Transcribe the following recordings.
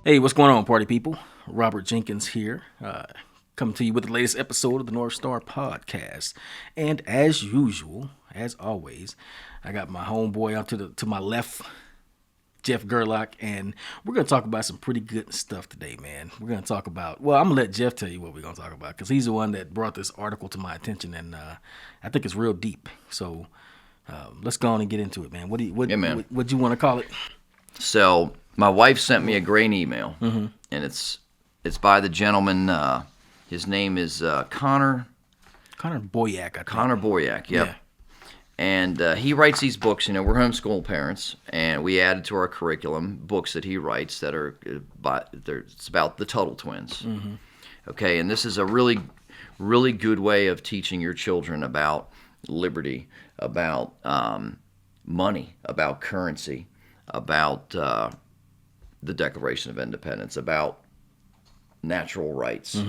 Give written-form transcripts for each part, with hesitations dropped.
Hey, what's going on, party people? Robert Jenkins here, coming to you with the latest episode of the North Star Podcast. And as usual, as always, I got my homeboy out to my left, Jeff Gerlach, and we're going to talk about some pretty good stuff today, man. We're going to talk about, well, I'm going to let Jeff tell you what we're going to talk about, because he's the one that brought this article to my attention, and I think it's real deep. So let's go on and get into it, man. What Yeah, man. What you want to call it? So my wife sent me a great email, and it's by the gentleman. His name is Connor Boyack, I think. Connor Boyack. Yep. Yeah. And he writes these books. You know, we're homeschool parents, and we added to our curriculum books that he writes that are it's about the Tuttle twins. Okay, and this is a really, really good way of teaching your children about liberty, about money, about currency, about the Declaration of Independence, about natural rights.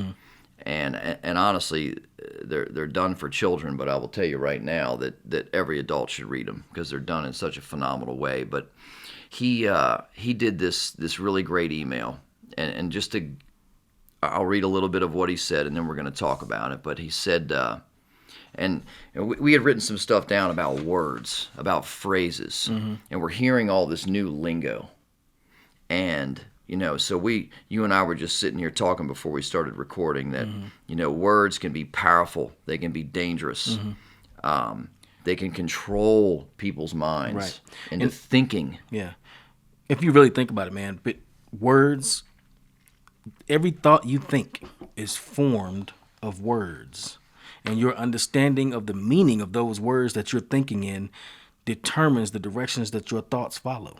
And honestly, they're done for children, but I will tell you right now that every adult should read them because they're done in such a phenomenal way. But he did this really great email, and I'll read a little bit of what he said, and then we're going to talk about it. But he said, and we had written some stuff down about words, about phrases, and we're hearing all this new lingo. And, you know, so you and I were just sitting here talking before we started recording that, you know, words can be powerful. They can be dangerous. They can control people's minds Right. into And- thinking. Yeah. If you really think about it, man, but words, every thought you think is formed of words. And your understanding of the meaning of those words that you're thinking in determines the directions that your thoughts follow.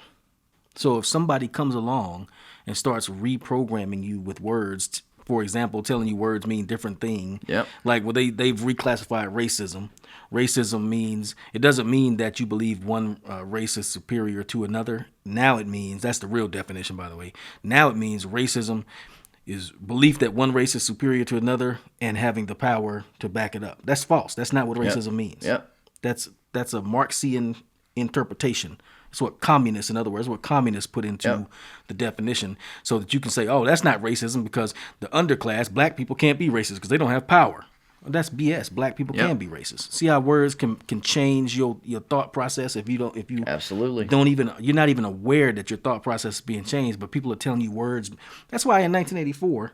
So if somebody comes along and starts reprogramming you with words, for example, telling you words mean different things, Yep. like they've reclassified racism. Racism means, it doesn't mean that you believe one race is superior to another. Now it means, that's the real definition, by the way. Now it means racism is belief that one race is superior to another and having the power to back it up. That's false. That's not what racism means. Yep. That's a Marxian interpretation. It's what communists, in other words, what communists put into the definition, so that you can say, oh, that's not racism because the underclass, black people, can't be racist because they don't have power. Well, that's BS. Black people can be racist. See how words can change your thought process if you Absolutely. you're not even aware that your thought process is being changed, but people are telling you words. That's why in 1984,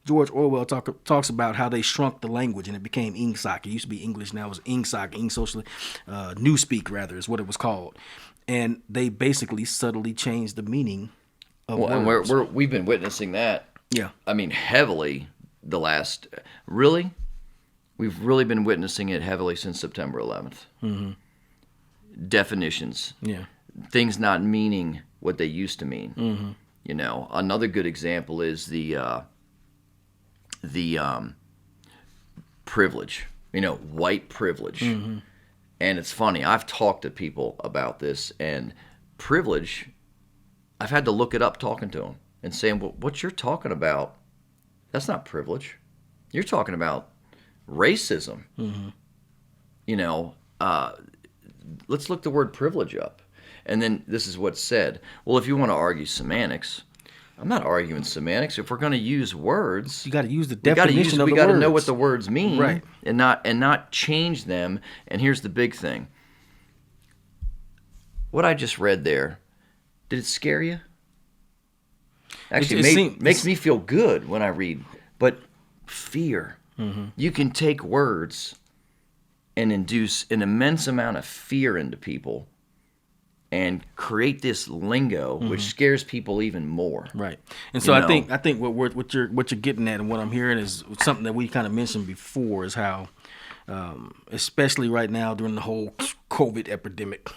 George Orwell talks about how they shrunk the language and it became Ingsoc. It used to be English, now it's Ingsoc, Newspeak rather is what it was called. And they basically subtly changed the meaning of words. And we've been witnessing that. Yeah. I mean, heavily we've really been witnessing it heavily since September 11th. Definitions. Yeah. Things not meaning what they used to mean. You know, another good example is the privilege. You know, white privilege. And it's funny, I've talked to people about this, and privilege, I've had to look it up talking to them and saying, well, what you're talking about, that's not privilege. You're talking about racism. You know, let's look the word privilege up. And then this is what's said. Well, if you want to argue semantics, I'm not arguing semantics. If we're going to use words, You got to use the definition of the we got to words. know what the words mean, Right. and not change them. And here's the big thing: what I just read there, did it scare you? Actually, makes me feel good when I read. But fear, you can take words and induce an immense amount of fear into people, and create this lingo which scares people even more. Right. And so You I know. think what you're getting at and what I'm hearing is something that we kind of mentioned before, is how especially right now during the whole COVID epidemic,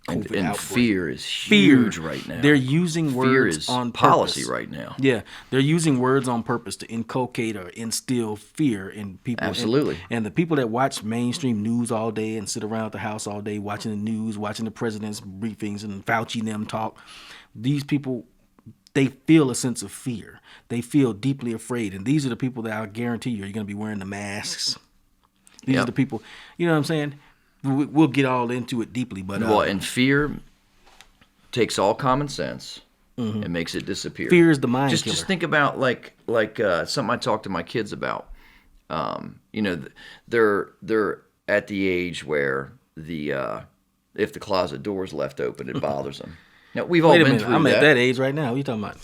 And outbreak, fear is huge right now. They're using Fear words is on policy purpose. right now. Yeah, they're using words on purpose to inculcate or instill fear in people. Absolutely. And the people that watch mainstream news all day and sit around the house all day watching the news, watching the president's briefings and Fauci and them talk, these people, they feel a sense of fear. They feel deeply afraid. And these are the people that I guarantee you're going to be wearing the masks. These are the people, you know what I'm saying? We'll get all into it deeply, but Well, and fear takes all common sense, It makes it disappear. Fear is the mind just killer. Just think about like something I talk to my kids about. They're at the age where if the closet door is left open, it bothers them. Now we've all been through that. I'm at that age right now. What are you talking about?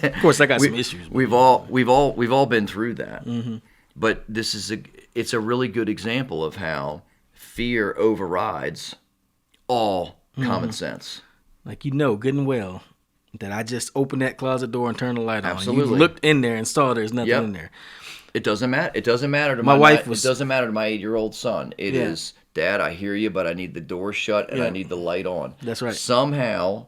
Of course, I got some issues. We've all been through that. But it's a really good example of how fear overrides all common sense. Like good and well that I just opened that closet door and turned the light on. Absolutely. You looked in there and saw there's nothing in there. It doesn't matter. It doesn't matter to my wife. It doesn't matter to my 8-year-old son. It is, Dad, I hear you, but I need the door shut and I need the light on. That's right. Somehow,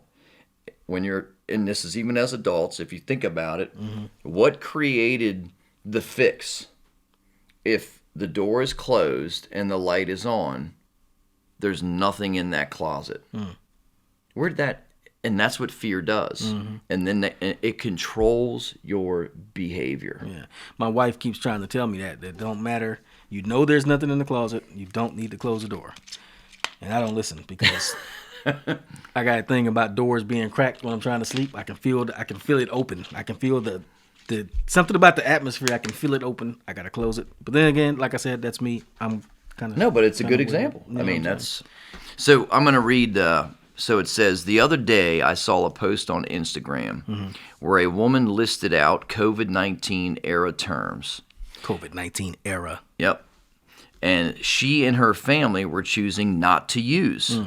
when you're, and this is even as adults, if you think about it, what created the fix? If the door is closed and the light is on, there's nothing in that closet. Where'd that? And that's what fear does. And then it controls your behavior. Yeah. My wife keeps trying to tell me that don't matter. You know there's nothing in the closet. You don't need to close the door. And I don't listen because I got a thing about doors being cracked when I'm trying to sleep. I can feel it open. I can feel the something about the atmosphere. I can feel it open. I got to close it. But then again, like I said, that's me. I'm kind of... No, but it's a good example. I mean, that's... So I'm going to read... So it says, the other day I saw a post on Instagram where a woman listed out COVID-19 era terms. COVID-19 era. Yep. And she and her family were choosing not to use.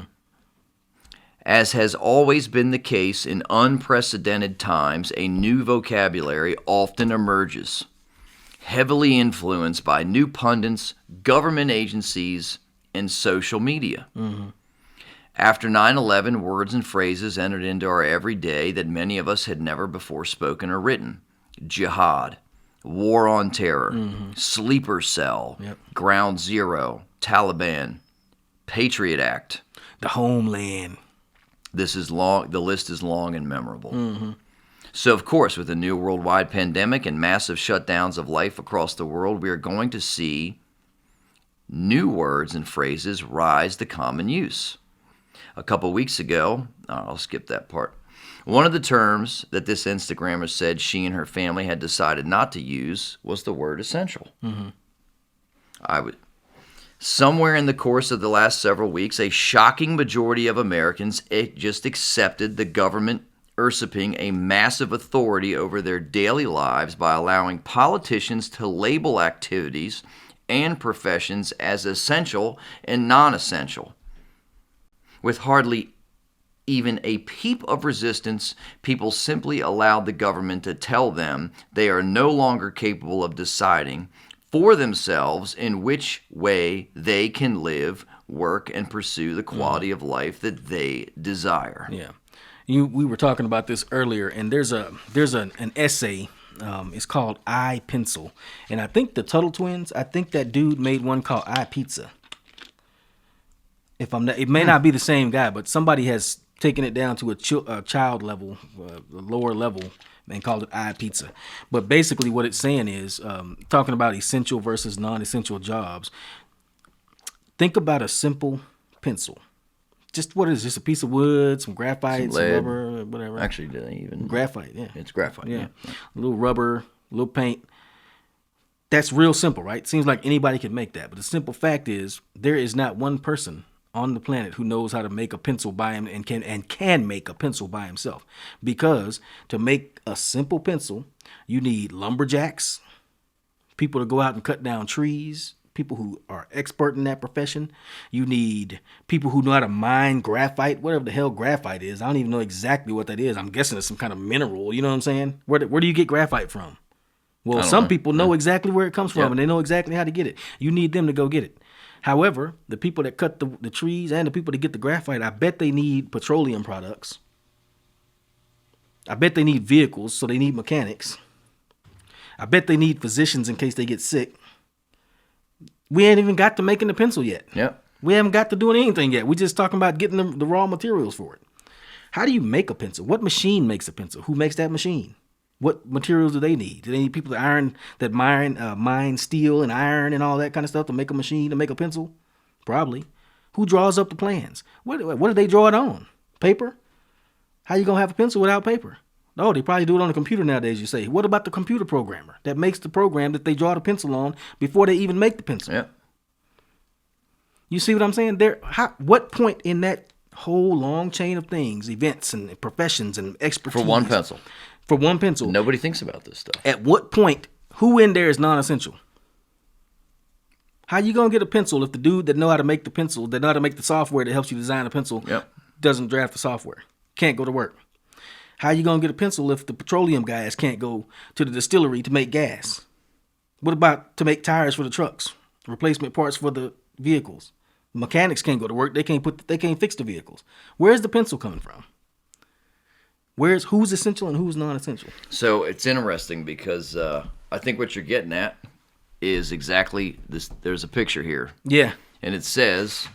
As has always been the case in unprecedented times, a new vocabulary often emerges, heavily influenced by new pundits, government agencies, and social media. After 9/11, words and phrases entered into our everyday that many of us had never before spoken or written. Jihad, war on terror, sleeper cell, ground zero, Taliban, Patriot Act. The homeland. This is long. The list is long and memorable. So, of course, with a new worldwide pandemic and massive shutdowns of life across the world, we are going to see new words and phrases rise to common use. A couple weeks ago, I'll skip that part. One of the terms that this Instagrammer said she and her family had decided not to use was the word essential. Somewhere in the course of the last several weeks, a shocking majority of Americans just accepted the government usurping a massive authority over their daily lives by allowing politicians to label activities and professions as essential and non-essential. With hardly even a peep of resistance, people simply allowed the government to tell them they are no longer capable of deciding for themselves in which way they can live, work, and pursue the quality of life that they desire. Yeah. We were talking about this earlier, and there's an essay. It's called I Pencil. And I think the Tuttle twins, I think that dude made one called I Pizza. It may not be the same guy, but somebody has taken it down to a child level, a lower level, and called it I Pizza. But basically what it's saying is, talking about essential versus non-essential jobs, think about a simple pencil. Just what is this? A piece of wood, some graphite, some rubber, whatever. Actually, even graphite, yeah. It's graphite, yeah. A little rubber, a little paint. That's real simple, right? Seems like anybody can make that. But the simple fact is, there is not one person on the planet who knows how to make a pencil by him and can make a pencil by himself. Because to make a simple pencil, you need lumberjacks, people to go out and cut down trees, people who are expert in that profession. You need people who know how to mine graphite, whatever the hell graphite is. I don't even know exactly what that is. I'm guessing it's some kind of mineral. You know what I'm saying? Where do you get graphite from? Well, some people know exactly where it comes from, and they know exactly how to get it. You need them to go get it. However, the people that cut the trees and the people that get the graphite, I bet they need petroleum products. I bet they need vehicles, so they need mechanics. I bet they need physicians in case they get sick. We ain't even got to making the pencil yet. Yep. We haven't got to doing anything yet. We're just talking about getting the raw materials for it. How do you make a pencil? What machine makes a pencil? Who makes that machine? What materials do they need? Do they need people that mine steel and iron and all that kind of stuff to make a machine, to make a pencil? Probably. Who draws up the plans? What do they draw it on? Paper? How you going to have a pencil without paper? Oh, they probably do it on a computer nowadays, you say. What about the computer programmer that makes the program that they draw the pencil on before they even make the pencil? Yeah. You see what I'm saying? What point in that whole long chain of things, events and professions and expertise. For one pencil. For one pencil. Nobody thinks about this stuff. At what point, who in there is non-essential? How you going to get a pencil if the dude that know how to make the pencil, that know how to make the software that helps you design a pencil, doesn't draft the software, can't go to work? How you going to get a pencil if the petroleum guys can't go to the distillery to make gas? What about to make tires for the trucks, replacement parts for the vehicles? Mechanics can't go to work. They can't fix the vehicles. Where's the pencil coming from? Who's essential and who's non-essential? So it's interesting because I think what you're getting at is exactly this. There's a picture here. Yeah. And it says,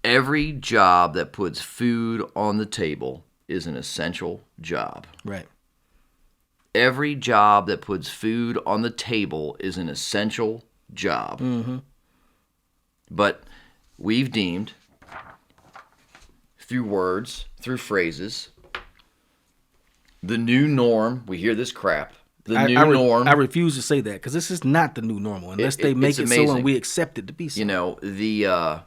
every job that puts food on the table is an essential job. Right. Every job that puts food on the table is an essential job. Mm-hmm. But we've deemed, through words, through phrases, the new norm, we hear this crap, norm. I refuse to say that because this is not the new normal unless they make it so and we accept it to be so. You know,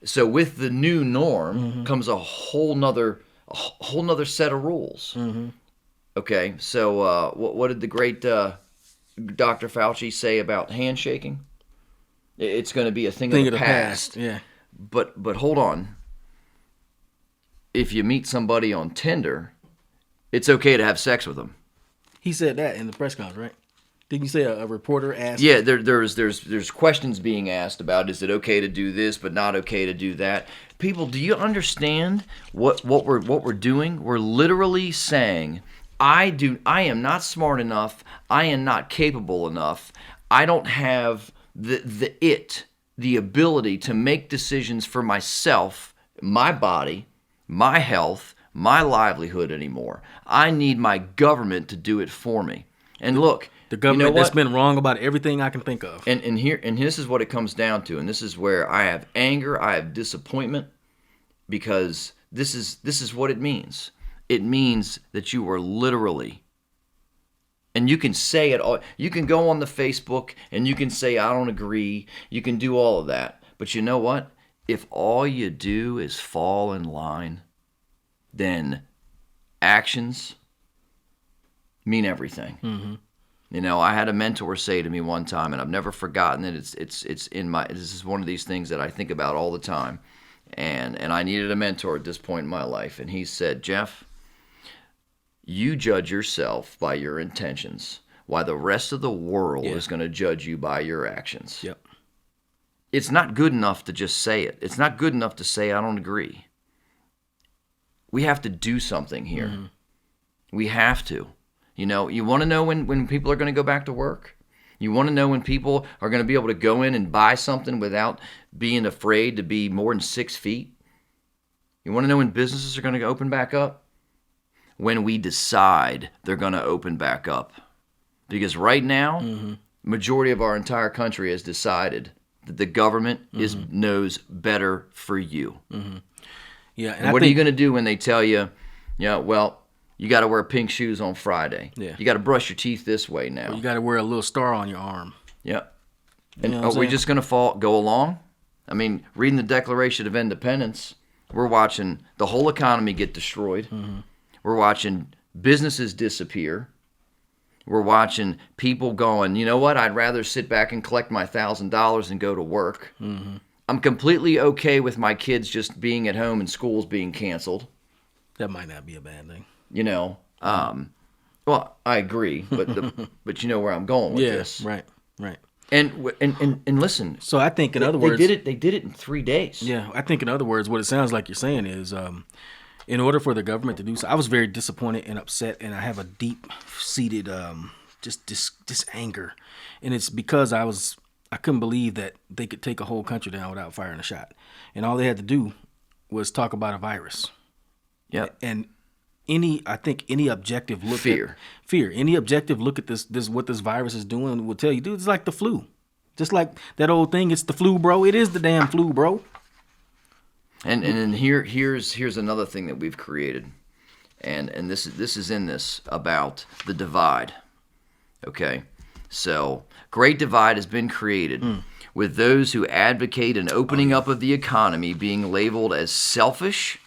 so with the new norm comes a whole nother set of rules. Mm-hmm. Okay, so what did the great Dr. Fauci say about handshaking? It's going to be a thing of the past. Yeah. But hold on. If you meet somebody on Tinder, it's okay to have sex with them. He said that in the press conference, right? Didn't you say a reporter asked? Yeah, there's questions being asked about, is it okay to do this but not okay to do that? People, do you understand what we're doing? We're literally saying, I am not smart enough. I am not capable enough. I don't have the ability to make decisions for myself, my body, my health, my livelihood anymore. I need my government to do it for me. And look, the government that's been wrong about everything I can think of. And this is what it comes down to, and this is where I have anger, I have disappointment, because this is what it means. It means that you are literally, and you can say it all. You can go on the Facebook and you can say, I don't agree. You can do all of that. But you know what? If all you do is fall in line, then actions mean everything. Mm-hmm. You know, I had a mentor say to me one time, and I've never forgotten it. It's in my. This is one of these things that I think about all the time, and I needed a mentor at this point in my life. And he said, Jeff, you judge yourself by your intentions, while the rest of the world is going to judge you by your actions. Yep. It's not good enough to just say it. It's not good enough to say, I don't agree. We have to do something here. Mm-hmm. We have to. You know, you want to know when people are going to go back to work? You want to know when people are going to be able to go in and buy something without being afraid to be more than 6 feet? You want to know when businesses are going to open back up? When we decide they're going to open back up. Because right now, majority of our entire country has decided that the government knows better for you. Mm-hmm. Yeah. And what are you going to do when they tell you, well, you got to wear pink shoes on Friday. Yeah. You got to brush your teeth this way now. Or you got to wear a little star on your arm. Yeah. And are we just going to go along? I mean, reading the Declaration of Independence, we're watching the whole economy get destroyed. Mm-hmm. We're watching businesses disappear. We're watching people going, you know what, I'd rather sit back and collect my $1,000 and go to work. Mm-hmm. I'm completely okay with my kids just being at home and schools being canceled. That might not be a bad thing. You know, well, I agree, but you know where I'm going with this. Right. And listen. So I think, in other words, they did it in 3 days. Yeah, I think in other words, what it sounds like you're saying is, in order for the government to do so, I was very disappointed and upset, and I have a deep-seated just anger, and it's because I couldn't believe that they could take a whole country down without firing a shot, and all they had to do was talk about a virus. Yeah, and any objective look at any objective look at this what this virus is doing will tell you, dude, it's like the flu, just like that old thing. It's the flu, bro. It is the damn flu, bro. And here's another thing that we've created. and this is in this about the divide. Okay, so great divide has been created with those who advocate an opening up of the economy being labeled as selfish,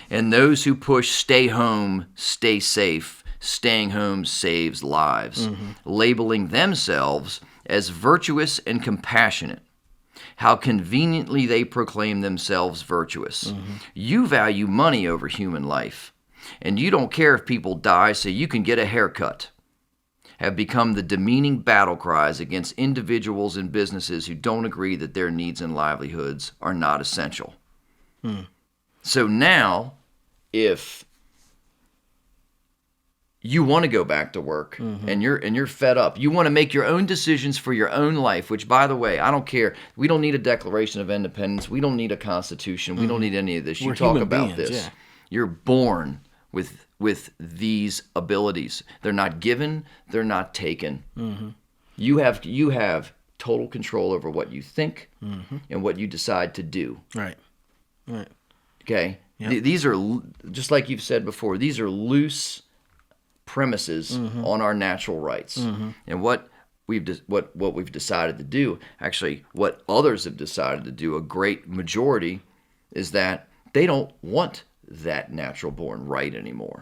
and those who push stay home, stay safe, staying home saves lives, labeling themselves as virtuous and compassionate. How conveniently they proclaim themselves virtuous. You value money over human life, and you don't care if people die so you can get a haircut. Have become the demeaning battle cries against individuals and businesses who don't agree that their needs and livelihoods are not essential. So now, if you want to go back to work and you're fed up, you want to make your own decisions for your own life, which, by the way, I don't care. We don't need a Declaration of Independence. We don't need a Constitution. We don't need any of this. You talk about this. Yeah. You're born with these abilities. They're not given. They're not taken. You have total control over what you think and what you decide to do. Right. Okay? Yep. These are, just like you've said before, these are loose premises on our natural rights. And what we've decided to do, actually what others have decided to do, a great majority, is that they don't want that natural born right anymore.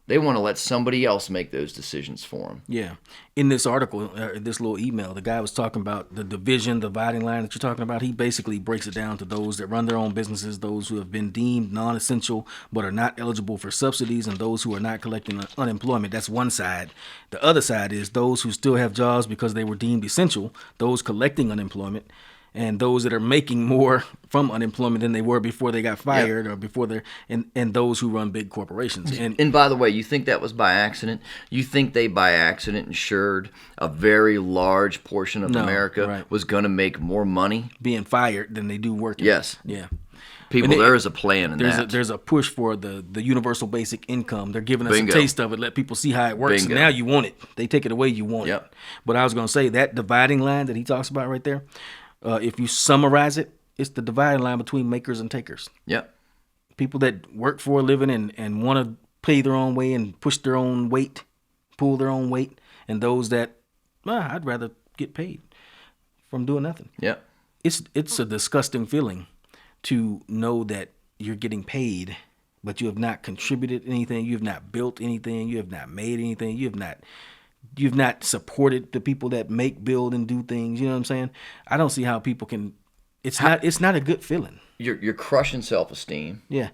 They want to let somebody else make those decisions for them. Yeah. In this article, this little email, the guy was talking about the dividing line that you're talking about. He basically breaks it down to those that run their own businesses, those who have been deemed non-essential but are not eligible for subsidies, and those who are not collecting unemployment. That's one side. The other side is those who still have jobs because they were deemed essential, those collecting unemployment, and those that are making more from unemployment than they were before they got fired, or before they're and those who run big corporations. And by the way, you think that was by accident? You think they by accident ensured a very large portion of America was going to make more money being fired than they do working? Yes. Yeah. People, there is a plan in that. There's a push for the universal basic income. They're giving us a taste of it, let people see how it works. And now you want it. They take it away, you want it. But I was going to say, that dividing line that he talks about right there, if you summarize it, it's the dividing line between makers and takers. Yep. People that work for a living and want to pay their own way and push their own weight, pull their own weight, and those that, I'd rather get paid from doing nothing. Yep. It's a disgusting feeling to know that you're getting paid, but you have not contributed anything, you have not built anything, you have not made anything, you've not supported the people that make, build, and do things. You know what I'm saying? I don't see how people can. It's not a good feeling. You're crushing self-esteem. Yeah.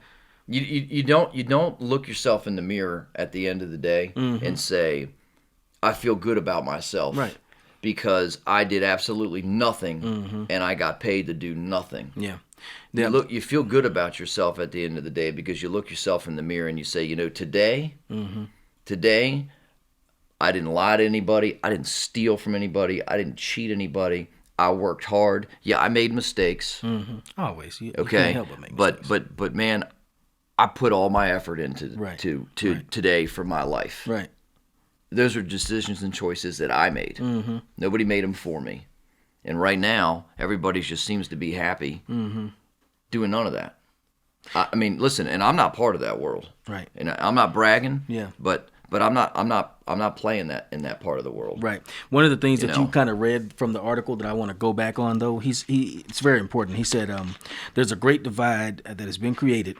You don't look yourself in the mirror at the end of the day and say, I feel good about myself. Right. Because I did absolutely nothing and I got paid to do nothing. Yeah. You feel good about yourself at the end of the day because you look yourself in the mirror and you say, today I didn't lie to anybody. I didn't steal from anybody. I didn't cheat anybody. I worked hard. Yeah, I made mistakes. Always. You okay. can't help but make mistakes. But man, I put all my effort into today for my life. Right. Those are decisions and choices that I made. Nobody made them for me. And right now, everybody just seems to be happy doing none of that. I mean, listen, and I'm not part of that world. Right. And I'm not bragging. Yeah. But I'm not playing that in that part of the world. Right. One of the things that you kind of read from the article that I want to go back on, though, it's very important. He said there's a great divide that has been created,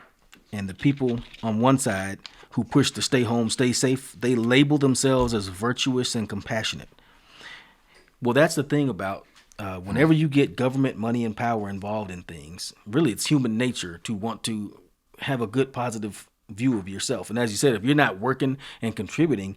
and the people on one side who push to stay home, stay safe, they label themselves as virtuous and compassionate. Well, that's the thing about whenever you get government money and power involved in things, really it's human nature to want to have a good, positive view of yourself. And as you said, if you're not working and contributing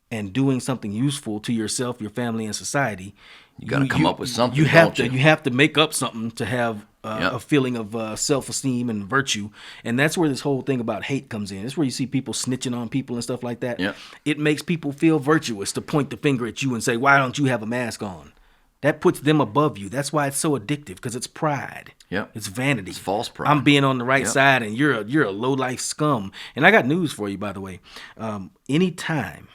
and doing something useful to yourself, your family, and society, you got to come up with something. You have to make up something to have a feeling of self-esteem and virtue. And that's where this whole thing about hate comes in. It's where you see people snitching on people and stuff like that. Yep. It makes people feel virtuous to point the finger at you and say, why don't you have a mask on? That puts them above you. That's why it's so addictive, because it's pride. Yep. It's vanity. It's false pride. I'm being on the right side, and you're a low-life scum. And I got news for you, by the way. Anytime,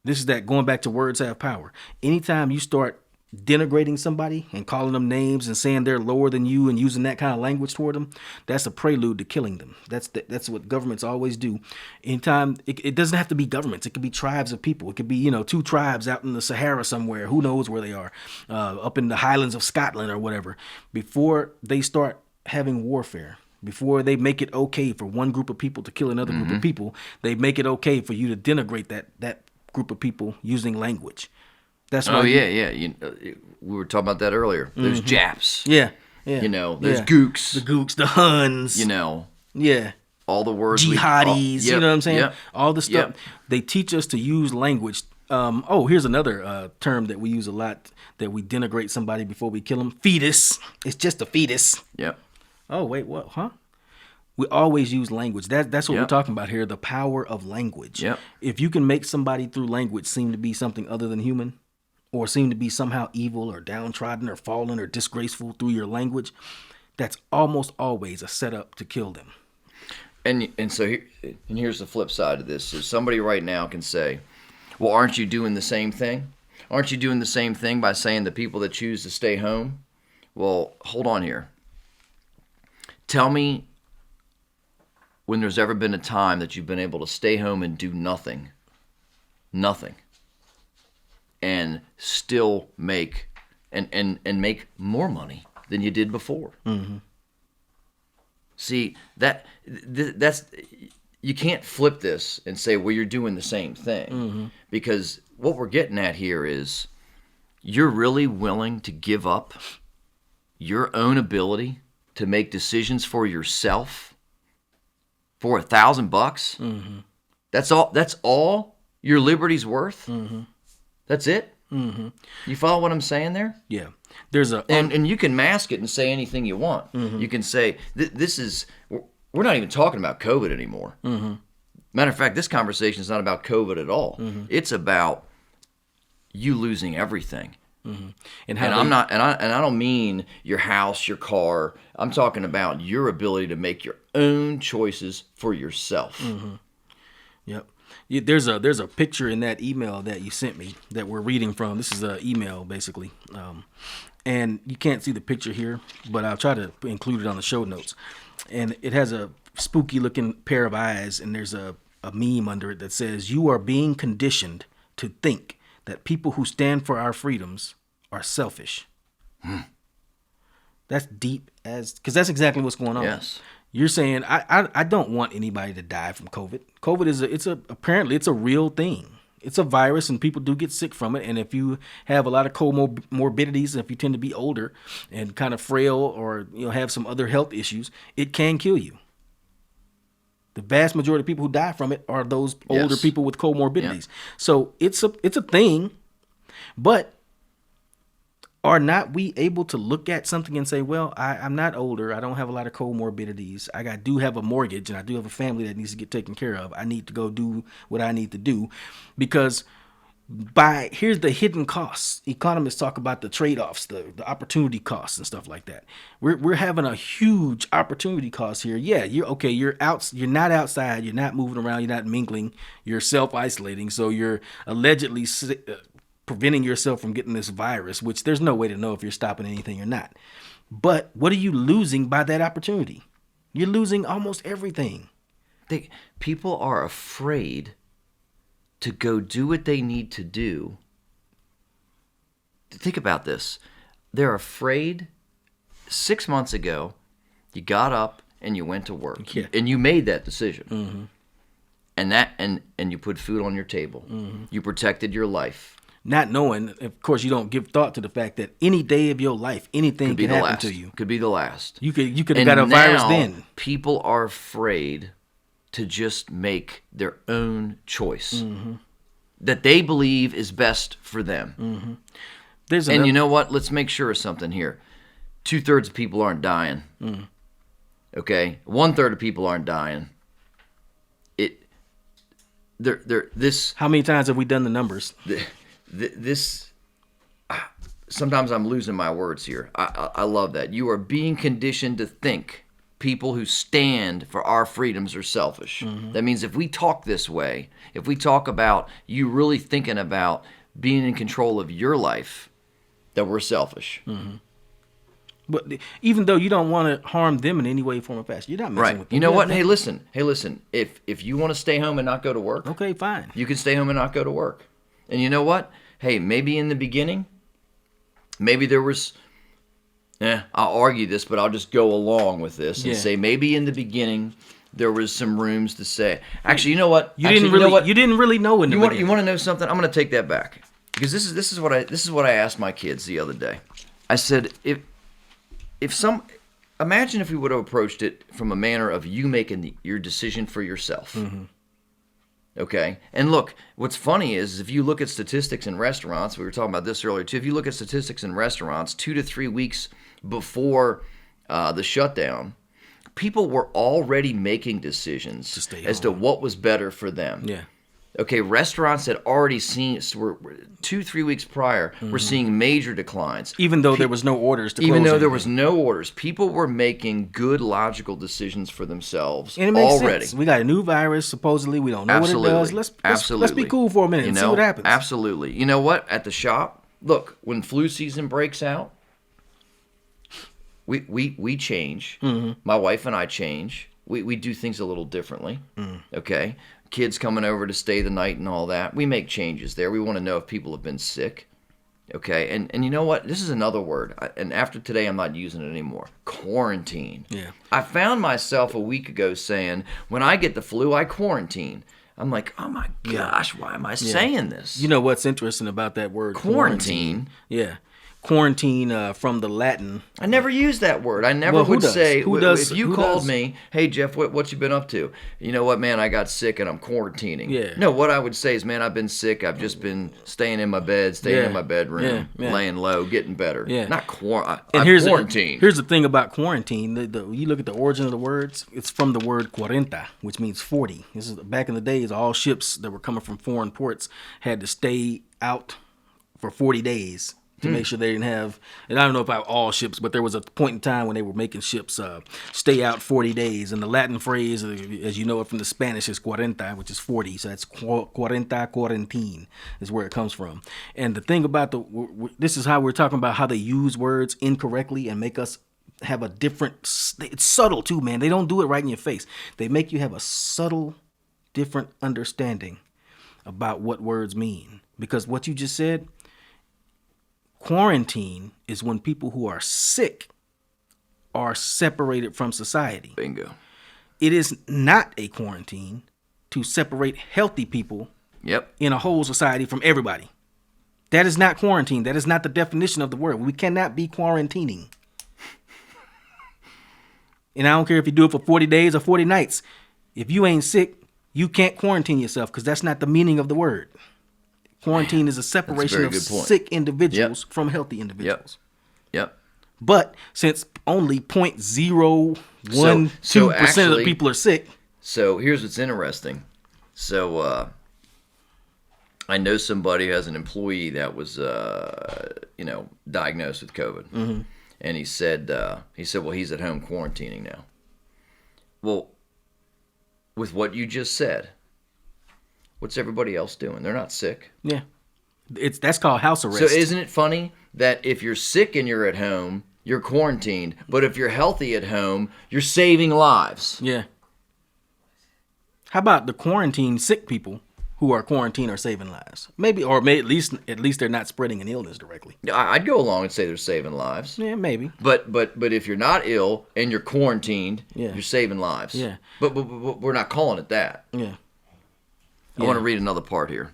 this is that going back to words have power. Anytime you start denigrating somebody and calling them names and saying they're lower than you and using that kind of language toward them, that's a prelude to killing them. That's what governments always do. Anytime, it doesn't have to be governments. It could be tribes of people. It could be, two tribes out in the Sahara somewhere. Who knows where they are, up in the Highlands of Scotland or whatever. Before they start having warfare, before they make it okay for one group of people to kill another group of people, they make it okay for you to denigrate that group of people using language. That's why. We were talking about that earlier. There's Japs. Yeah. There's Gooks. The Gooks, the Huns. Yeah. All the words. Jihadis. You know what I'm saying? Yep. All the stuff. They teach us to use language. Here's another term that we use a lot that we denigrate somebody before we kill them. Fetus. It's just a fetus. Yep. Oh, wait, what? Huh? We always use language. That's what we're talking about here, the power of language. Yep. If you can make somebody through language seem to be something other than human, or seem to be somehow evil or downtrodden or fallen or disgraceful through your language, that's almost always a setup to kill them. And so here's the flip side of this. Is somebody right now can say, well, aren't you doing the same thing? Aren't you doing the same thing by saying the people that choose to stay home? Well, hold on here. Tell me when there's ever been a time that you've been able to stay home and do nothing, and still make and make more money than you did before. Mm-hmm. See, that's you can't flip this and say, well, you're doing the same thing, because what we're getting at here is you're really willing to give up your own ability to make decisions for yourself for $1,000 bucks. Mm-hmm. That's all your liberty's worth. Mm-hmm. That's it. Mm-hmm. You follow what I'm saying there? Yeah. There's and you can mask it and say anything you want. Mm-hmm. You can say this is. We're not even talking about COVID anymore. Mm-hmm. Matter of fact, this conversation is not about COVID at all. Mm-hmm. It's about you losing everything. Mm-hmm. And I don't mean your house, your car. I'm talking about your ability to make your own choices for yourself. Mm-hmm. Yep. There's a picture in that email that you sent me that we're reading from. This is an email basically, and you can't see the picture here, but I'll try to include it on the show notes. And it has a spooky looking pair of eyes, and there's a meme under it that says, "You are being conditioned to think that people who stand for our freedoms are selfish." That's deep because that's exactly what's going on. Yes. You're saying I don't want anybody to die from COVID. COVID is apparently it's a real thing. It's a virus and people do get sick from it. And if you have a lot of comorbidities, if you tend to be older and kind of frail or have some other health issues, it can kill you. The vast majority of people who die from it are those older people with comorbidities. Yeah. So it's a thing, but are not we able to look at something and say, well, I'm not older. I don't have a lot of comorbidities. I do have a mortgage and I do have a family that needs to get taken care of. I need to go do what I need to do because here's the hidden costs. Economists talk about the trade-offs, the opportunity costs and stuff like that. We're having a huge opportunity cost here. Yeah, you're out. You're not outside. You're not moving around. You're not mingling. You're self-isolating. So you're allegedly preventing yourself from getting this virus, which there's no way to know if you're stopping anything or not. But what are you losing by that opportunity? You're losing almost everything. People are afraid to go do what they need to do. Think about this. They're afraid. 6 months ago, you got up and you went to work. Yeah. And you made that decision. Mm-hmm. And you put food on your table. Mm-hmm. You protected your life. Not knowing, of course, you don't give thought to the fact that any day of your life, anything can happen to you. Could be the last. You could have got a virus then. People are afraid to just make their own choice that they believe is best for them. Mm-hmm. You know what? Let's make sure of something here. 2/3 of people aren't dying. Mm. Okay, 1/3 of people aren't dying. How many times have we done the numbers? Sometimes I'm losing my words here. I love that. You are being conditioned to think people who stand for our freedoms are selfish. Mm-hmm. That means if we talk this way, if we talk about you really thinking about being in control of your life, that we're selfish. But even though you don't want to harm them in any way, form, or fashion, you're not messing Right. with them. You know Yeah, what? Hey, listen. If you want to stay home and not go to work, okay, fine. you can stay home and not go to work. And you know what? Hey, maybe in the beginning, maybe there was. I'll argue this, but I'll just go along with this and say maybe in the beginning there was some rooms to say. Actually, you know what? You didn't really know in the beginning. You want to know something? I'm going to take that back because this is what I asked my kids the other day. I said imagine if we would have approached it from a manner of you making your decision for yourself. Okay? And look, what's funny is if you look at statistics in restaurants, we were talking about this earlier too, if you look at statistics in restaurants 2 to 3 weeks before the shutdown, people were already making decisions as to what was better for them. Yeah. Okay, restaurants had already seen, were 2-3 weeks prior, were seeing major declines. Even though there was no orders to close Even though anything. there was no orders, people were making good, logical decisions for themselves And it makes already. sense. We got a new virus, supposedly. We don't know what it does. Let's be cool for a minute and see what happens. Absolutely. You know what? At the shop, look, when flu season breaks out, we change. My wife and I change. We do things a little differently. Okay? Kids coming over to stay the night and all that. We make changes there. We want to know if people have been sick. Okay? And you know what? This is another word. And after today, I'm not using it anymore. Quarantine. Yeah. I found myself a week ago saying, when I get the flu, I quarantine. I'm like, oh my gosh, why am I saying this? You know what's interesting about that word? Quarantine? Yeah. Quarantine from the Latin. I never used that word. I never would say, if you called me, hey, Jeff, what you been up to? You know what, man, I got sick and I'm quarantining. Yeah. No, what I would say is, man, I've been sick. I've just been staying in my bed, staying in my bedroom, laying low, getting better. Yeah. Not quarantine. And quarantine. Here's the thing about quarantine. You look at the origin of the words, it's from the word cuarenta, which means 40. This is back in the days, all ships that were coming from foreign ports had to stay out for 40 days. To make sure they didn't have, and I don't know about all ships, but there was a point in time when they were making ships stay out 40 days. And the Latin phrase, as you know it from the Spanish, is cuarenta, which is 40. So that's cuarenta, quarantine is where it comes from. And the thing about this is how we're talking about how they use words incorrectly and make us have a different, it's subtle too, man. They don't do it right in your face. They make you have a subtle, different understanding about what words mean. Because what you just said, quarantine is when people who are sick are separated from society. Bingo. It is not a quarantine to separate healthy people in a whole society from everybody. That is not quarantine. That is not the definition of the word. We cannot be quarantining. And I don't care if you do it for 40 days or 40 nights. If you ain't sick, you can't quarantine yourself because that's not the meaning of the word. Quarantine is a separation of sick individuals from healthy individuals. Yep. But since only 0.012% of the people are sick. So here's what's interesting. So I know somebody who has an employee that was, diagnosed with COVID. And he said, well, he's at home quarantining now. Well, with what you just said, what's everybody else doing? They're not sick. Yeah. That's called house arrest. So isn't it funny that if you're sick and you're at home, you're quarantined, but if you're healthy at home, you're saving lives? Yeah. How about the quarantined sick people who are quarantined are saving lives? Maybe, or at least they're not spreading an illness directly. I'd go along and say they're saving lives. Yeah, maybe. But if you're not ill and you're quarantined, you're saving lives. Yeah. But we're not calling it that. Yeah. I want to read another part here.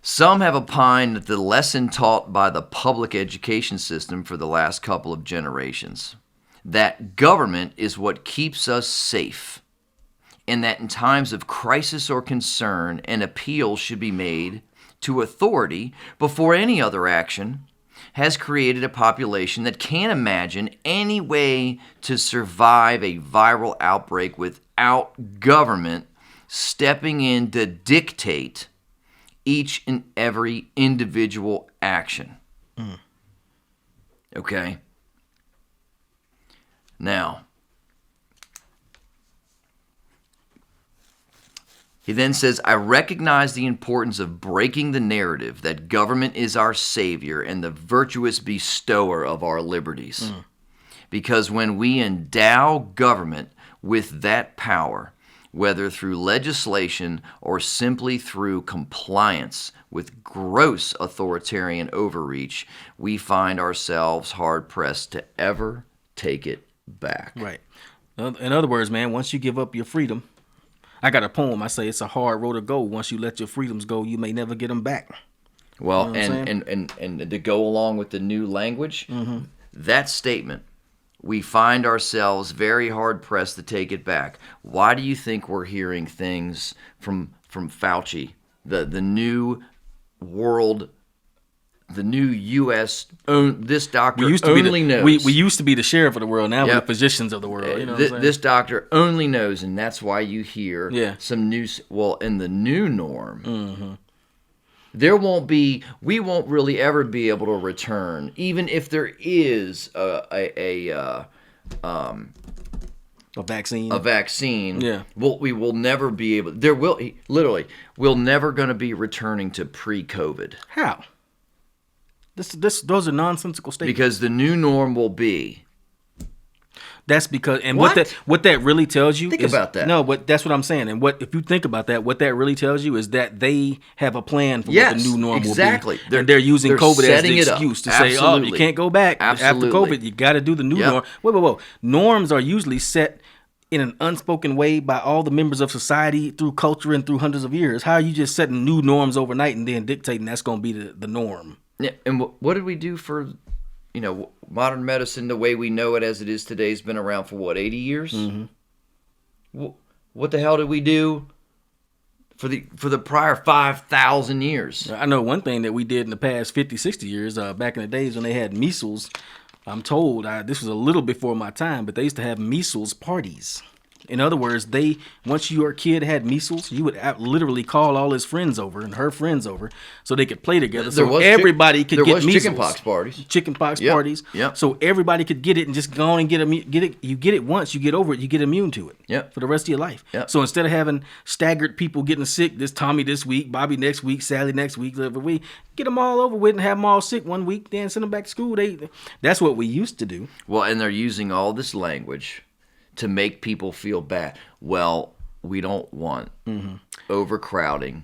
Some have opined that the lesson taught by the public education system for the last couple of generations, that government is what keeps us safe, and that in times of crisis or concern, an appeal should be made to authority before any other action, has created a population that can't imagine any way to survive a viral outbreak without government stepping in to dictate each and every individual action. Okay? Now, He then says, I recognize the importance of breaking the narrative that government is our savior and the virtuous bestower of our liberties. Because when we endow government with that power, whether through legislation or simply through compliance with gross authoritarian overreach, we find ourselves hard-pressed to ever take it back. Right. In other words, man, once you give up your freedom, I got a poem. I say it's a hard road to go. Once you let your freedoms go, you may never get them back. Well, you know and to go along with the new language, that statement, we find ourselves very hard-pressed to take it back. Why do you think we're hearing things from Fauci, the new world, the new U.S., this doctor only knows. We used to be the sheriff of the world. Now we're the physicians of the world. You know what I'm saying? This doctor only knows, and that's why you hear some news. Well, in the new norm, we won't really ever be able to return, even if there is a vaccine. A vaccine. Yeah. We will never be able. We're never going to be returning to pre-COVID. How? Those are nonsensical statements. Because the new norm will be. That's because, and what that really tells you. Think about that. No, but that's what I'm saying. And if you think about that, what that really tells you is that they have a plan for what the new norm will be. They're using COVID as the excuse to say, oh, you can't go back after COVID. You got to do the new norm. Whoa. Norms are usually set in an unspoken way by all the members of society through culture and through hundreds of years. How are you just setting new norms overnight and then dictating that's going to be the norm? Yeah, and what did we do for, modern medicine the way we know it as it is today has been around for 80 years? What the hell did we do for the prior 5,000 years? I know one thing that we did in the past 50, 60 years, back in the days when they had measles. I'm told, this was a little before my time, but they used to have measles parties. In other words, once your kid had measles, you would literally call all his friends over and her friends over so they could play together. So everybody could get measles. Chickenpox parties. Chickenpox parties. Yep. So everybody could get it and just go on and get it. You get it once, you get over it, you get immune to it. Yep. For the rest of your life. Yep. So instead of having staggered people getting sick, this Tommy this week, Bobby next week, Sally next week, every week, get them all over with and have them all sick one week, then send them back to school. That's what we used to do. Well, and they're using all this language to make people feel bad. Well, we don't want overcrowding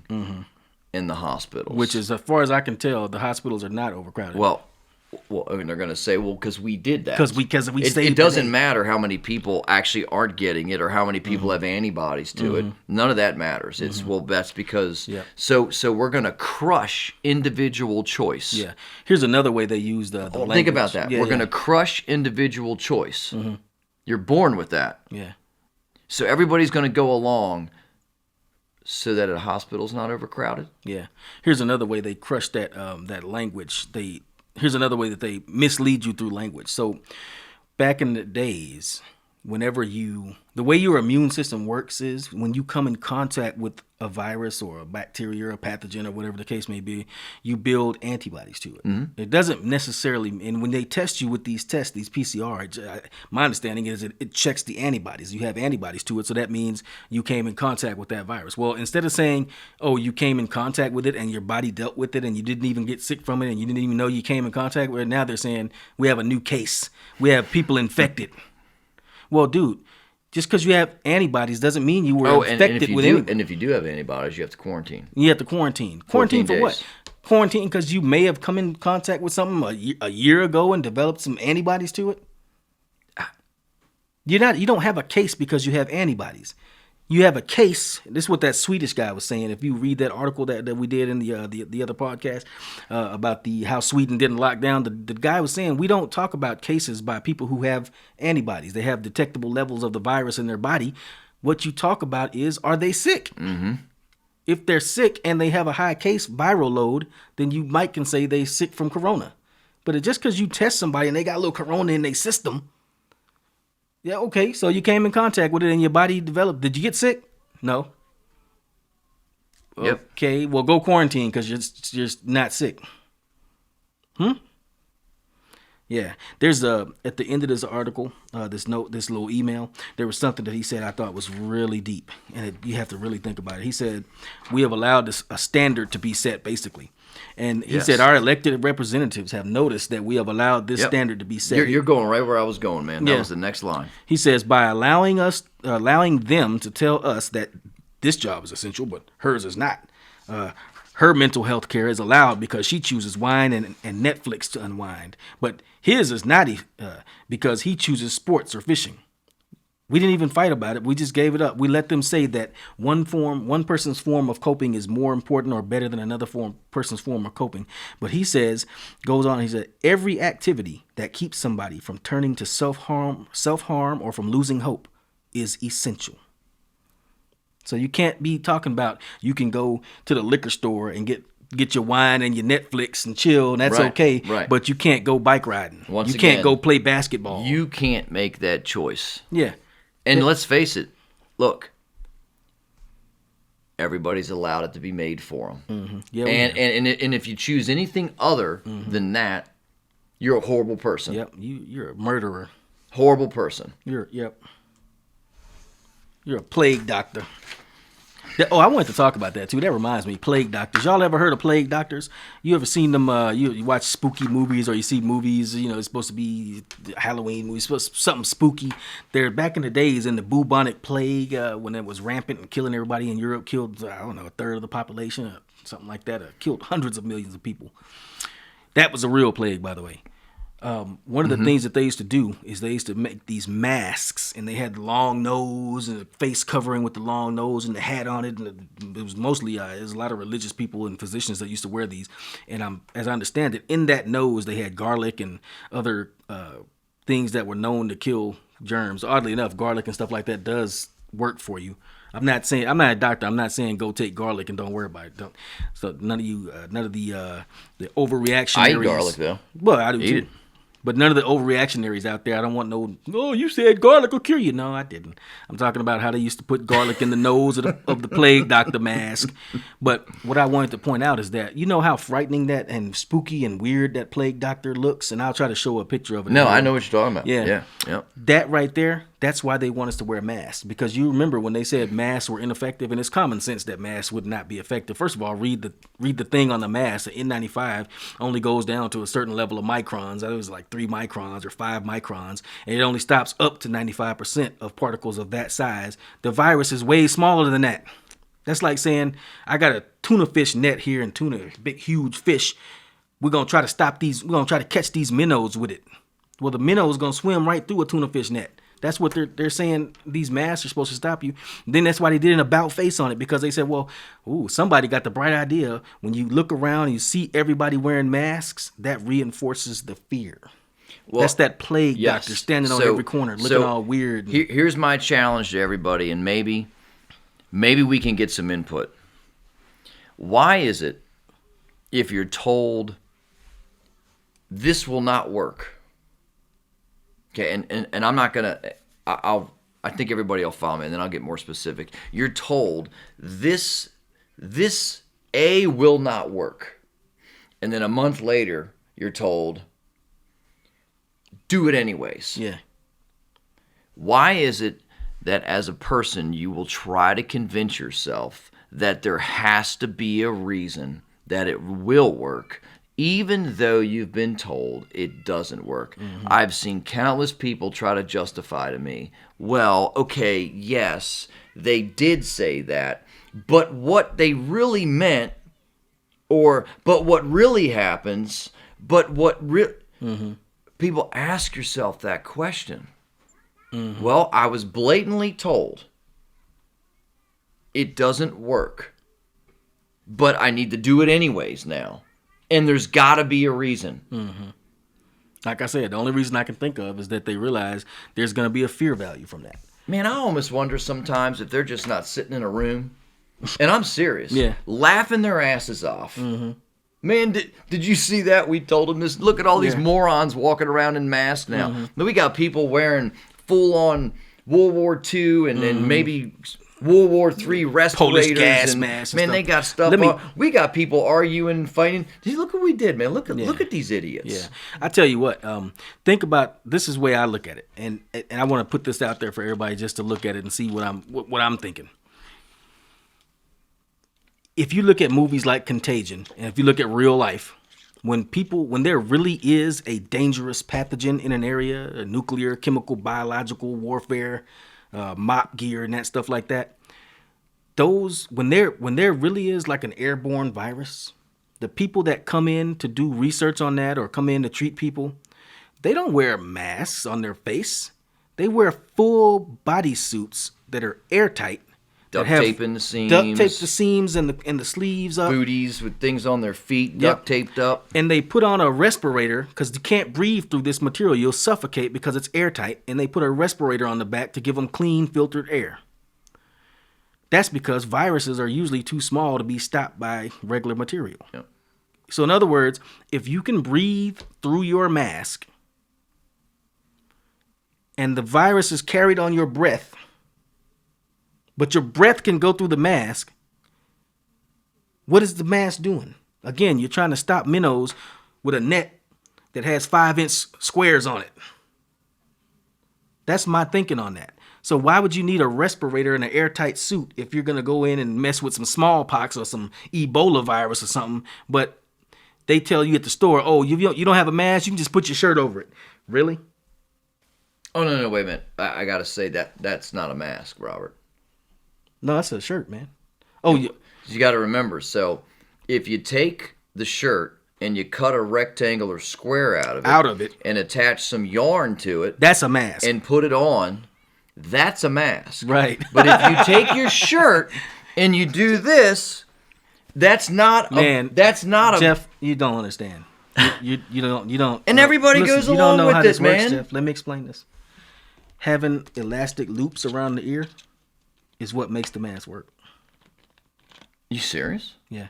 in the hospitals. Which is, as far as I can tell, the hospitals are not overcrowded. Well, I mean, they're going to say, because we did that. Because we saved it doesn't matter how many people actually aren't getting it or how many people have antibodies to it. None of that matters. It's, that's because... Yeah. So we're going to crush individual choice. Yeah. Here's another way they use the language. Think about that. We're going to crush individual choice. You're born with that. Yeah. So everybody's going to go along so that a hospital's not overcrowded. Yeah. Here's another way they crush that language. Here's another way that they mislead you through language. So back in the days, the way your immune system works is when you come in contact with a virus or a bacteria or a pathogen or whatever the case may be, you build antibodies to it. It doesn't necessarily, and when they test you with these tests, these PCR, my understanding is it checks the antibodies. You have antibodies to it, so that means you came in contact with that virus. Well, instead of saying, oh, you came in contact with it and your body dealt with it and you didn't even get sick from it and you didn't even know you came in contact with it, now they're saying we have a new case. We have people infected. Well, dude, just because you have antibodies doesn't mean you were infected with anything. And if you do have antibodies, you have to quarantine. You have to quarantine. Quarantine for what? Quarantine because you may have come in contact with something a year ago and developed some antibodies to it. You don't have a case because you have antibodies. You have a case. This is what that Swedish guy was saying. If you read that article that we did in the other podcast about how Sweden didn't lock down, the guy was saying we don't talk about cases by people who have antibodies. They have detectable levels of the virus in their body. What you talk about is, are they sick? If they're sick and they have a high case viral load, then you can say they're sick from corona. But just because you test somebody and they got a little corona in their system. Yeah, okay, so you came in contact with it and your body developed. Did you get sick? No. Yep. Okay, well, go quarantine because you're not sick. Yeah, there's at the end of this article, this little email, there was something that he said I thought was really deep, and you have to really think about it. He said, "We have allowed a standard to be set, basically," and he said our elected representatives have noticed that we have allowed this standard to be set. You're going right where I was going, man. That was the next line. He says by allowing them to tell us that this job is essential, but hers is not. Her mental health care is allowed because she chooses wine and Netflix to unwind. But his is not because he chooses sports or fishing. We didn't even fight about it. We just gave it up. We let them say that one person's form of coping is more important or better than another person's form of coping. But he goes on, he said, every activity that keeps somebody from turning to self-harm or from losing hope is essential. So you can't be talking about you can go to the liquor store and get your wine and your Netflix and chill, and that's okay. Right. But you can't go bike riding. You can't go play basketball. You can't make that choice. Yeah. And let's face it. Look, everybody's allowed it to be made for them. Mm-hmm. Yeah. And if you choose anything other than that, you're a horrible person. Yep. You're a murderer. Horrible person. You're a plague doctor. I wanted to talk about that too. That reminds me, plague doctors. Y'all ever heard of plague doctors? You ever seen them? You watch spooky movies or you see movies. It's supposed to be Halloween movies, something spooky. They're back in the days in the bubonic plague when it was rampant and killing everybody in Europe. Killed a third of the population, something like that. Killed hundreds of millions of people. That was a real plague, by the way. One of the things that they used to do is they used to make these masks, and they had the long nose and the face covering with the long nose and the hat on it. And it was mostly there's a lot of religious people and physicians that used to wear these. And as I understand it, in that nose they had garlic and other things that were known to kill germs. Oddly enough, garlic and stuff like that does work for you. I'm not a doctor. I'm not saying go take garlic and don't worry about it. So none of the overreactionaries. I eat garlic though. Well, I do too. But none of the overreactionaries out there. I don't want you said garlic will cure you. No, I didn't. I'm talking about how they used to put garlic in the nose of the plague doctor mask. But what I wanted to point out is that you know how frightening that and spooky and weird that plague doctor looks? And I'll try to show a picture of it. No, I know what you're talking about. Yeah. That right there, that's why they want us to wear masks. Because you remember when they said masks were ineffective, and it's common sense that masks would not be effective. First of all, read the thing on the mask. The N95 only goes down to a certain level of microns. It was like 3 microns or 5 microns, and it only stops up to 95% of particles of that size. The virus is way smaller than that. That's like saying, I got a tuna fish net here and tuna, big, huge fish. We're going to try to stop these. We're going to try to catch these minnows with it. Well, the minnow is going to swim right through a tuna fish net. That's what they're saying. These masks are supposed to stop you. Then that's why they did an about face on it, because they said, well, somebody got the bright idea. When you look around and you see everybody wearing masks, that reinforces the fear. Well, that's that plague doctor standing on every corner looking all weird. Here's my challenge to everybody, and maybe we can get some input. Why is it if you're told this will not work? Okay, and I'm not gonna. I think everybody will follow me, and then I'll get more specific. You're told this A will not work, and then a month later you're told do it anyways. Yeah. Why is it that as a person you will try to convince yourself that there has to be a reason that it will work, even though you've been told it doesn't work? Mm-hmm. I've seen countless people try to justify to me, well, okay, yes, they did say that, but what they really meant, but what really happens, mm-hmm. People, ask yourself that question. Mm-hmm. Well, I was blatantly told it doesn't work, but I need to do it anyways now. And there's got to be a reason. Mm-hmm. Like I said, the only reason I can think of is that they realize there's going to be a fear value from that. Man, I almost wonder sometimes if they're just not sitting in a room, and I'm serious, yeah, laughing their asses off. Mm-hmm. Man, did you see that? We told them this. Look at all these morons walking around in masks now. Mm-hmm. We got people wearing full-on World War II and maybe World War III respirators gas and masks and man, stuff. they got stuff. We got people arguing, fighting. Look what we did, man. Look at these idiots. Yeah, I tell you what. Think about this is the way I look at it, and I want to put this out there for everybody just to look at it and see what I'm thinking. If you look at movies like Contagion, and if you look at real life, when there really is a dangerous pathogen in an area, a nuclear, chemical, biological warfare, mop gear, and that stuff like that, when there really is like an airborne virus, the people that come in to do research on that or come in to treat people, they don't wear masks on their face. They wear full body suits that are airtight. Duct tape in the seams. Duct tape the seams and the sleeves up. Booties with things on their feet, duct taped up. And they put on a respirator because you can't breathe through this material. You'll suffocate because it's airtight. And they put a respirator on the back to give them clean, filtered air. That's because viruses are usually too small to be stopped by regular material. Yep. So in other words, if you can breathe through your mask and the virus is carried on your breath, but your breath can go through the mask, what is the mask doing? Again, you're trying to stop minnows with a net that has 5-inch squares on it. That's my thinking on that. So why would you need a respirator and an airtight suit if you're going to go in and mess with some smallpox or some Ebola virus or something, but they tell you at the store, oh, you don't have a mask, you can just put your shirt over it. Really? Oh, no, wait a minute. I got to say that's not a mask, Robert. No, that's a shirt, man. Oh, you got to remember. So, if you take the shirt and you cut a rectangular square out of it, and attach some yarn to it, that's a mask. And put it on, that's a mask. Right. But if you take your shirt and you do this, that's not Jeff, you don't understand. You don't. And everybody goes along with this, man. Jeff. Let me explain this. Having elastic loops around the ear is what makes the mask work. You serious? Yeah.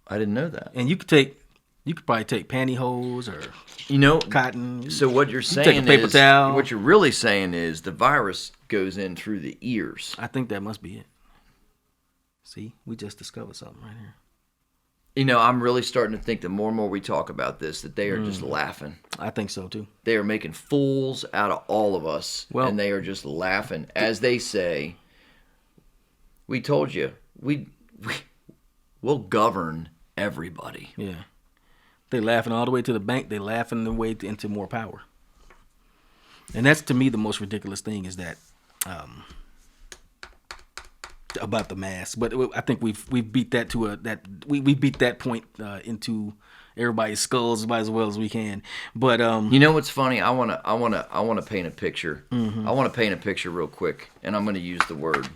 I didn't know that. And you could probably take pantyhose or cotton. So what you're saying take a paper towel. What you're really saying is the virus goes in through the ears. I think that must be it. See, we just discovered something right here. I'm really starting to think the more and more we talk about this, that they are just laughing. I think so, too. They are making fools out of all of us, and they are just laughing. As they say, we told you, we'll govern everybody. Yeah. They're laughing all the way to the bank. They're laughing the way into more power. And that's, to me, the most ridiculous thing is that... about the mask, but I think we've beat that to we beat that point into everybody's skulls about as well as we can. But what's funny? I wanna paint a picture. Mm-hmm. I want to paint a picture real quick, and I'm going to use the word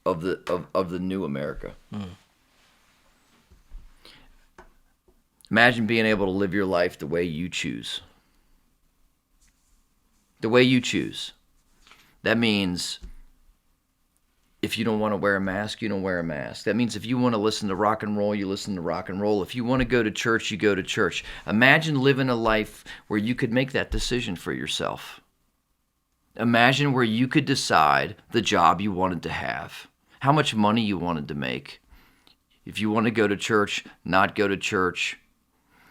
of the new America. Mm. Imagine being able to live your life the way you choose. The way you choose. That means. If you don't want to wear a mask, you don't wear a mask. That means if you want to listen to rock and roll, you listen to rock and roll. If you want to go to church, you go to church. Imagine living a life where you could make that decision for yourself. Imagine where you could decide the job you wanted to have, how much money you wanted to make. If you want to go to church, not go to church.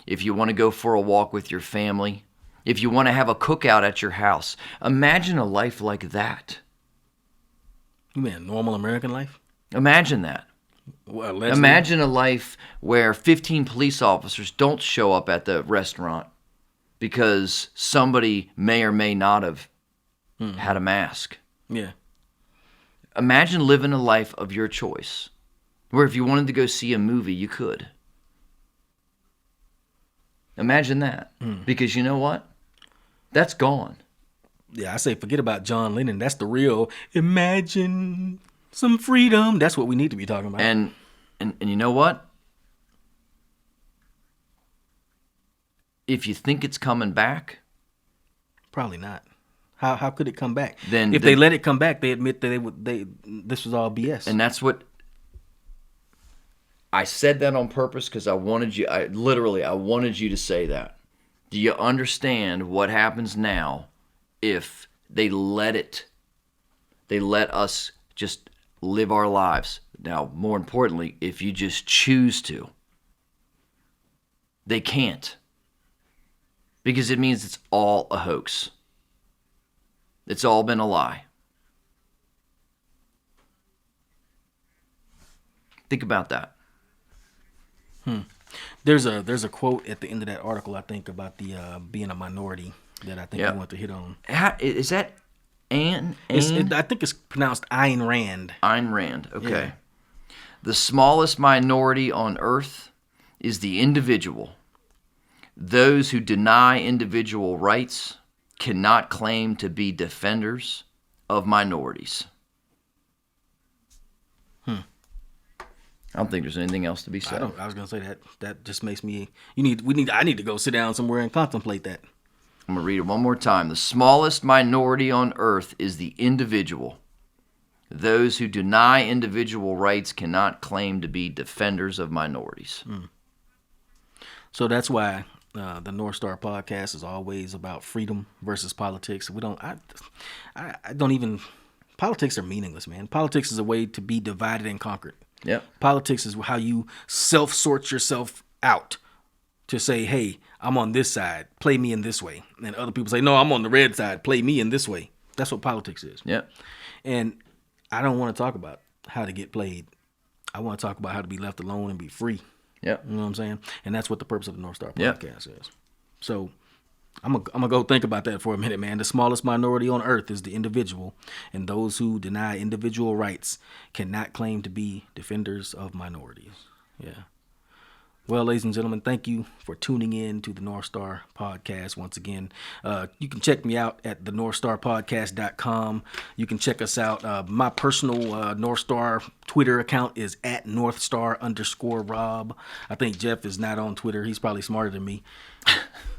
If you want to go for a walk with your family. If you want to have a cookout at your house. Imagine a life like that. You mean a normal American life? Imagine that. Well, imagine a life where 15 police officers don't show up at the restaurant because somebody may or may not have had a mask. Yeah. Imagine living a life of your choice, where if you wanted to go see a movie, you could. Imagine that. Because you know what? That's gone. Yeah, I say forget about John Lennon. That's the real imagine some freedom. That's what we need to be talking about. And you know what? If you think it's coming back, probably not. How could it come back? Then if they let it come back, they admit that this was all BS. And that's what I said that on purpose because I wanted you to say that. Do you understand what happens now? If they let it They let us just live our lives. Now, more importantly, if you just choose to, they can't. Because it means it's all a hoax. It's all been a lie. Think about that. There's a quote at the end of that article, I think, about the being a minority that I think I want to hit on. Is that I think it's pronounced Ayn Rand. Ayn Rand, okay. Yeah. The smallest minority on earth is the individual. Those who deny individual rights cannot claim to be defenders of minorities. I don't think there's anything else to be said. I was gonna say that just makes me. I need to go sit down somewhere and contemplate that. I'm gonna read it one more time. The smallest minority on earth is the individual. Those who deny individual rights cannot claim to be defenders of minorities. So that's why the North Star podcast is always about freedom versus politics. I don't even. Politics are meaningless, man. Politics is a way to be divided and conquered. Yep. Politics is how you self-sort yourself out to say, hey, I'm on this side, play me in this way. And other people say, no, I'm on the red side, play me in this way. That's what politics is. Yep. And I don't want to talk about how to get played. I want to talk about how to be left alone and be free. Yep. You know what I'm saying? And that's what the purpose of the North Star podcast is. So I'm gonna go think about that for a minute, man. The smallest minority on earth is the individual, and those who deny individual rights cannot claim to be defenders of minorities. Yeah. Well, ladies and gentlemen, thank you for tuning in to the North Star Podcast once again. You can check me out at thenorthstarpodcast.com. You can check us out. My personal North Star Twitter account is at @NorthStar_Rob. I think Jeff is not on Twitter. He's probably smarter than me.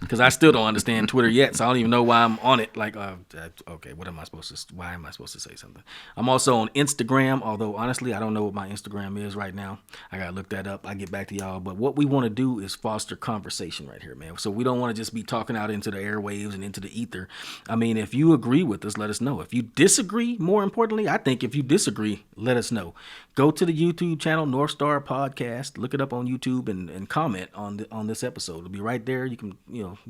Because I still don't understand Twitter yet, so I don't even know why I'm on it. Like, okay, why am I supposed to say something? I'm also on Instagram, although honestly, I don't know what my Instagram is right now. I gotta look that up. I'll get back to y'all. But what we want to do is foster conversation right here, man. So we don't want to just be talking out into the airwaves and into the ether. I mean, if you agree with us, let us know. If you disagree, more importantly, I think if you disagree, let us know. Go to the YouTube channel, North Star Podcast. Look it up on YouTube and comment on this episode. It'll be right there. You can,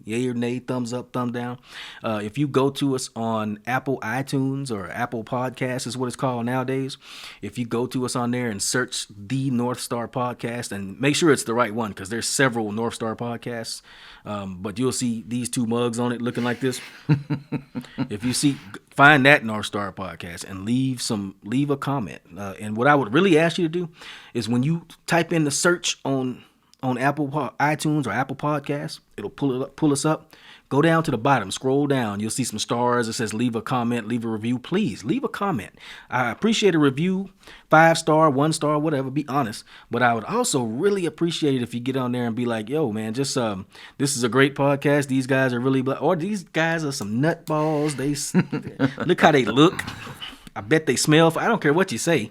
yay or nay, thumbs up, thumb down. If you go to us on Apple iTunes or Apple Podcasts is what it's called nowadays. If you go to us on there and search the North Star Podcast, and make sure it's the right one because there's several North Star podcasts, but you'll see these two mugs on it looking like this. If you find that North Star Podcast and leave a comment. And what I would really ask you to do is when you type in the search on Apple iTunes or Apple Podcasts, it'll pull us up. Go down to the bottom, scroll down. You'll see some stars. It says leave a comment, leave a review. Please leave a comment. I appreciate a review, 5-star, 1-star, whatever. Be honest. But I would also really appreciate it if you get on there and be like, yo, man, just this is a great podcast. These guys are really or these guys are some nutballs. They look how they look. I bet they smell. I don't care what you say.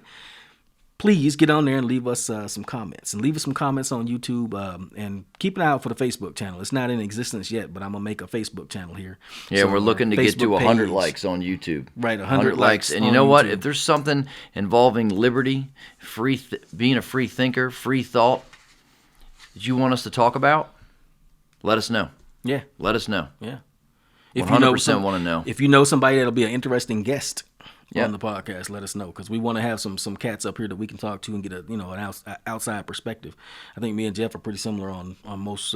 Please get on there and leave us some comments. And leave us some comments on YouTube. And keep an eye out for the Facebook channel. It's not in existence yet, but I'm going to make a Facebook channel here. Yeah, so we're looking to get to 100 page. Likes on YouTube. Right, 100 likes. And you know what? YouTube. If there's something involving liberty, being a free thinker, free thought that you want us to talk about, let us know. Yeah. Let us know. Yeah. 100% want to know. If you know somebody that'll be an interesting guest on the podcast, let us know, because we want to have some cats up here that we can talk to and get an outside perspective. I think me and Jeff are pretty similar on most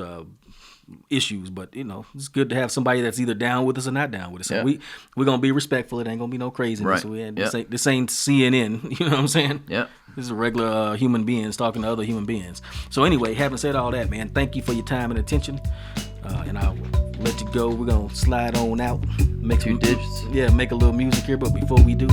issues, but it's good to have somebody that's either down with us or not down with us. Yeah. And we're gonna be respectful. It ain't gonna be no craziness. Right. This ain't CNN. You know what I'm saying? Yeah. This is regular human beings talking to other human beings. So anyway, having said all that, man, thank you for your time and attention. And I'll let you go. We're gonna slide on out. Make 2 digits. Yeah, make a little music here. But before we do,